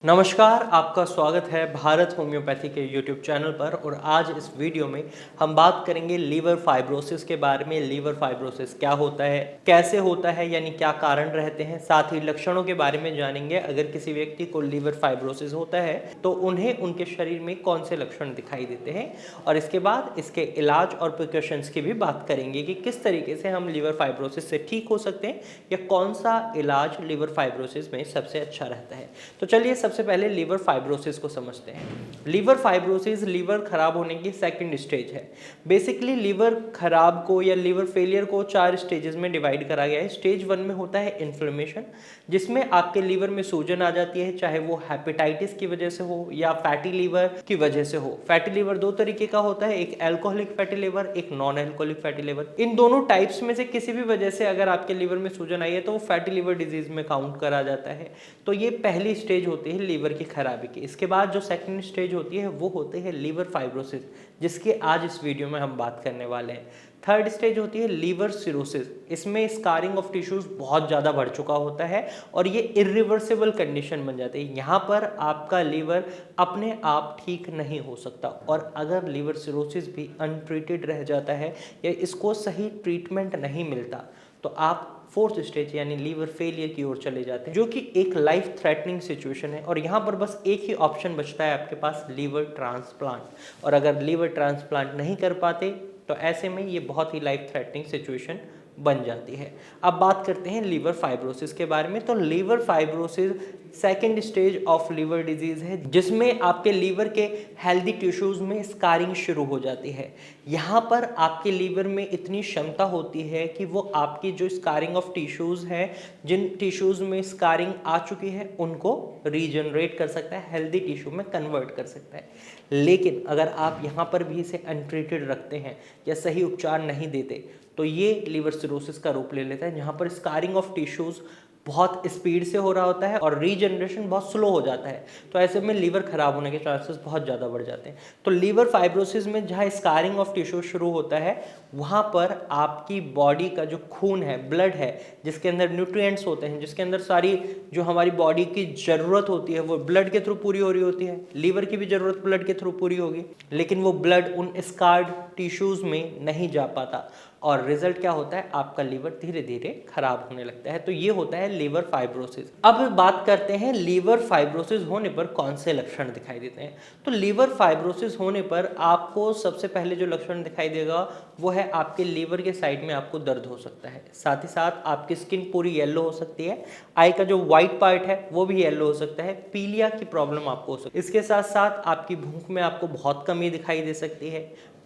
नमस्कार, आपका स्वागत है भारत होम्योपैथी के यूट्यूब चैनल पर। और आज इस वीडियो में हम बात करेंगे लीवर फाइब्रोसिस के बारे में। लीवर फाइब्रोसिस क्या होता है, कैसे होता है, यानी क्या कारण रहते हैं, साथ ही लक्षणों के बारे में जानेंगे। अगर किसी व्यक्ति को लीवर फाइब्रोसिस होता है तो उन्हें उनके शरीर में कौन से लक्षण दिखाई देते हैं, और इसके बाद इसके इलाज और प्रिकॉशंस की भी बात करेंगे कि किस तरीके से हम लीवर फाइब्रोसिस से ठीक हो सकते हैं या कौन सा इलाज लीवर फाइब्रोसिस में सबसे अच्छा रहता है। तो चलिए सबसे पहले लीवर फाइब्रोसिस को समझते हैं। लीवर फाइब्रोसिस लीवर खराब होने की सेकंड स्टेज है। बेसिकली लीवर खराब को या लीवर फेलियर को 4 स्टेजेस में डिवाइड करा गया है। स्टेज 1 में होता है इन्फ्लेमेशन, जिसमें आपके लीवर में सूजन आ जाती है, चाहे वो हेपेटाइटिस की वजह से हो या फैटी लीवर की वजह से हो। फैटी लीवर दो तरीके का होता है, एक एल्कोहलिक फैटी लीवर, एक नॉन एल्कोहलिक फैटी लीवर। इन दोनों टाइप्स में से किसी भी वजह से अगर आपके लीवर में सूजन आई है तो वो फैटी लीवर डिजीज में काउंट करा जाता है। तो ये पहली स्टेज होती है लीवर की खराबी की। इसके बाद जो सेकंड स्टेज होती है वो होती है लीवर फाइब्रोसिस, जिसके आज इस वीडियो में हम बात करने वाले हैं। थर्ड स्टेज होती है लीवर सिरोसिस। इसमें स्कारिंग ऑफ टिश्यूज बहुत ज़्यादा बढ़ चुका होता है और ये इरिवर्सिबल कंडीशन बन जाती है। यहाँ पर आपका लीवर अपने आप ठीक नहीं हो सकता, और अगर लीवर सिरोसिस भी अनट्रीटेड रह जाता है या इसको सही ट्रीटमेंट नहीं मिलता तो आप फोर्थ स्टेज यानी लीवर फेलियर की ओर चले जाते हैं, जो कि एक लाइफ थ्रेटनिंग सिचुएशन है। और यहाँ पर बस एक ही ऑप्शन बचता है आपके पास, लीवर ट्रांसप्लांट। और अगर लीवर ट्रांसप्लांट नहीं कर पाते तो ऐसे में ये बहुत ही लाइफ थ्रेटनिंग सिचुएशन बन जाती है। अब बात करते हैं लीवर फाइब्रोसिस के बारे में। तो liver fibrosis second stage of liver disease है, जिसमें आपके लीवर के हेल्दी टिश्यूज में स्कारिंग शुरू हो जाती है। यहाँ पर आपके लीवर में इतनी क्षमता होती है कि वो आपकी जो स्कारिंग ऑफ टिश्यूज है, जिन टिश्यूज में स्कारिंग आ चुकी है, उनको रीजनरेट कर सकता है, हेल्दी टिश्यू में कन्वर्ट कर सकता है। लेकिन अगर आप यहाँ पर भी इसे अनट्रीटेड रखते हैं या सही उपचार नहीं देते तो ये लीवर सिरोसिस का रूप ले लेता है, जहाँ पर स्कारिंग ऑफ टिश्यूज बहुत स्पीड से हो रहा होता है और रीजनरेशन बहुत स्लो हो जाता है। तो ऐसे में लीवर खराब होने के चांसेस बहुत ज़्यादा बढ़ जाते हैं। तो लीवर फाइब्रोसिस में जहाँ स्कारिंग ऑफ टिश्यू शुरू होता है, वहाँ पर आपकी बॉडी का जो खून है, ब्लड है, जिसके अंदर न्यूट्रिएंट्स होते हैं, जिसके अंदर सारी जो हमारी बॉडी की ज़रूरत होती है वो ब्लड के थ्रू पूरी हो रही होती है। लीवर की भी ज़रूरत ब्लड के थ्रू पूरी होगी, लेकिन वो ब्लड उन स्कार्ड टिश्यूज़ में नहीं जा पाता, और रिजल्ट क्या होता है, आपका लीवर धीरे धीरे खराब होने लगता है। तो ये होता है लीवर फाइब्रोसिस। अब बात करते हैं लीवर फाइब्रोसिस होने पर कौन से लक्षण दिखाई देते हैं। तो लीवर फाइब्रोसिस होने पर आपको सबसे पहले जो लक्षण दिखाई देगा वो है आपके लीवर के साइड में आपको दर्द हो सकता है। साथ ही साथ आपकी स्किन पूरी येलो हो सकती है, आई का जो व्हाइट पार्ट है वो भी येलो हो सकता है, पीलिया की प्रॉब्लम आपको हो सकती है। इसके साथ साथ आपकी भूख में आपको बहुत कमी दिखाई दे सकती है,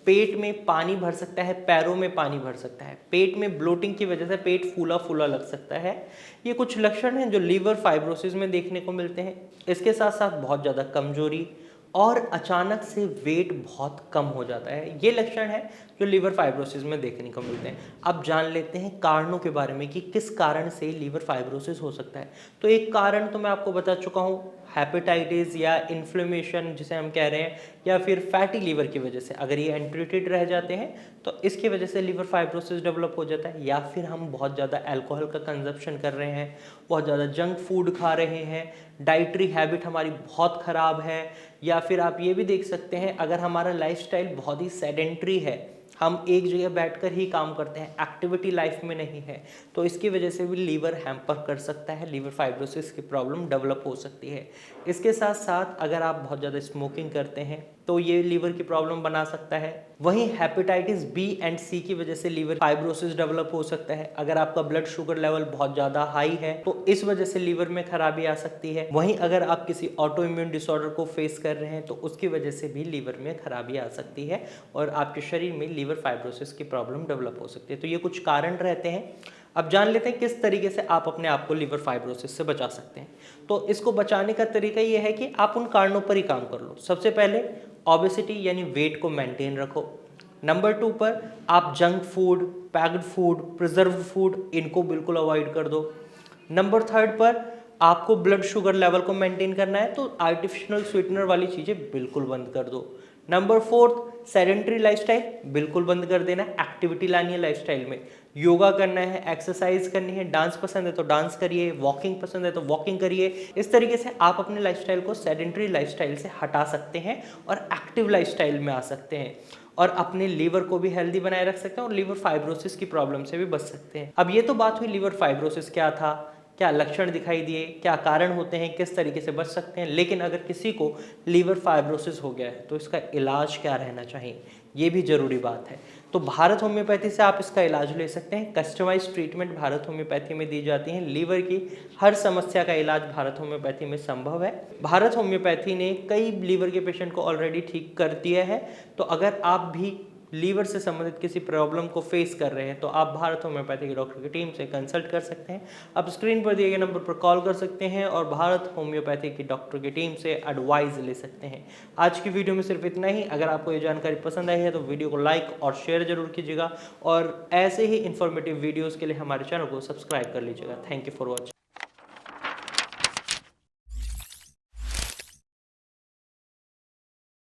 पेट में पानी भर सकता है, पैरों में पानी भर सकता है, पेट में ब्लोटिंग की वजह से पेट फूला फूला लग सकता है। ये कुछ लक्षण हैं जो लीवर फाइब्रोसिस में देखने को मिलते हैं। इसके साथ साथ बहुत ज़्यादा कमजोरी और अचानक से वेट बहुत कम हो जाता है, ये लक्षण है जो लीवर फाइब्रोसिस में देखने को मिलते हैं। अब जान लेते हैं कारणों के बारे में कि किस कारण से लीवर फाइब्रोसिस हो सकता है। तो एक कारण तो मैं आपको बता चुका हूँ, हेपेटाइटिस या इन्फ्लेमेशन जिसे हम कह रहे हैं, या फिर फैटी लीवर की वजह से अगर ये अनट्रीटेड रह जाते हैं तो इसकी वजह से लीवर फाइब्रोसिस डेवलप हो जाता है। या फिर हम बहुत ज़्यादा अल्कोहल का कंजप्शन कर रहे हैं, बहुत ज़्यादा जंक फूड खा रहे हैं, डाइटरी हैबिट हमारी बहुत ख़राब है, या फिर आप ये भी देख सकते हैं अगर हमारा लाइफस्टाइल बहुत ही सेडेंट्री है, हम एक जगह बैठकर ही काम करते हैं, एक्टिविटी लाइफ में नहीं है, तो इसकी वजह से भी लीवर हैम्पर कर सकता है, लीवर फाइब्रोसिस की प्रॉब्लम डेवलप हो सकती है। इसके साथ साथ अगर आप बहुत ज़्यादा स्मोकिंग करते हैं तो ये लीवर की प्रॉब्लम बना सकता है। वहीं हेपेटाइटिस बी एंड सी की वजह से लीवर फाइब्रोसिस डेवलप हो सकता है। अगर आपका ब्लड शुगर लेवल बहुत ज़्यादा हाई है तो इस वजह से लीवर में खराबी आ सकती है। वहीं अगर आप किसी ऑटो इम्यून डिसऑर्डर को फेस कर रहे हैं तो उसकी वजह से भी लीवर में खराबी आ सकती है और आपके शरीर में लीवर फाइब्रोसिस की प्रॉब्लम डेवलप हो सकती है। तो ये कुछ कारण रहते हैं। अब जान लेते हैं किस तरीके से आप अपने आप को लीवर फाइब्रोसिस से बचा सकते हैं। तो इसको बचाने का तरीका ये है कि आप उन कारणों पर ही काम कर लो। सबसे पहले ओबेसिटी यानी वेट को मेंटेन रखो। नंबर 2 पर आप junk food, packed food, preserve food, इनको बिल्कुल अवॉइड कर दो। नंबर 3 पर आपको ब्लड शुगर लेवल को मेंटेन करना है तो आर्टिफिशियल स्वीटनर वाली चीज़ें बिल्कुल बंद कर दो। नंबर 4 सेडेंट्री लाइफस्टाइल बिल्कुल बंद कर देना, एक्टिविटी लानी है लाइफस्टाइल में। योगा करना है, एक्सरसाइज करनी है, डांस पसंद है तो डांस करिए, वॉकिंग पसंद है तो वॉकिंग करिए। इस तरीके से आप अपने लाइफस्टाइल को सेडेंटरी लाइफस्टाइल से हटा सकते हैं और एक्टिव लाइफस्टाइल में आ सकते हैं और अपने लीवर को भी हेल्दी बनाए रख सकते हैं और लीवर फाइब्रोसिस की प्रॉब्लम से भी बच सकते हैं। अब ये तो बात हुई लीवर फाइब्रोसिस क्या था, क्या लक्षण दिखाई दिए, क्या कारण होते हैं, किस तरीके से बच सकते हैं। लेकिन अगर किसी को लीवर फाइब्रोसिस हो गया है तो इसका इलाज क्या रहना चाहिए, ये भी ज़रूरी बात है। तो भारत होम्योपैथी से आप इसका इलाज ले सकते हैं। कस्टमाइज्ड ट्रीटमेंट भारत होम्योपैथी में दी जाती है। लीवर की हर समस्या का इलाज भारत होम्योपैथी में संभव है। भारत होम्योपैथी ने कई लीवर के पेशेंट को ऑलरेडी ठीक कर दिया है। तो अगर आप भी लीवर से संबंधित किसी प्रॉब्लम को फेस कर रहे हैं तो आप भारत होम्योपैथी के डॉक्टर की टीम से कंसल्ट कर सकते हैं। आप स्क्रीन पर दिए गए नंबर पर कॉल कर सकते हैं और भारत होम्योपैथी की डॉक्टर की टीम से एडवाइस ले सकते हैं। आज की वीडियो में सिर्फ इतना ही। अगर आपको ये जानकारी पसंद आई है तो वीडियो को लाइक और शेयर जरूर कीजिएगा और ऐसे ही इंफॉर्मेटिव वीडियोज़ के लिए हमारे चैनल को सब्सक्राइब कर लीजिएगा। Thank you for watching.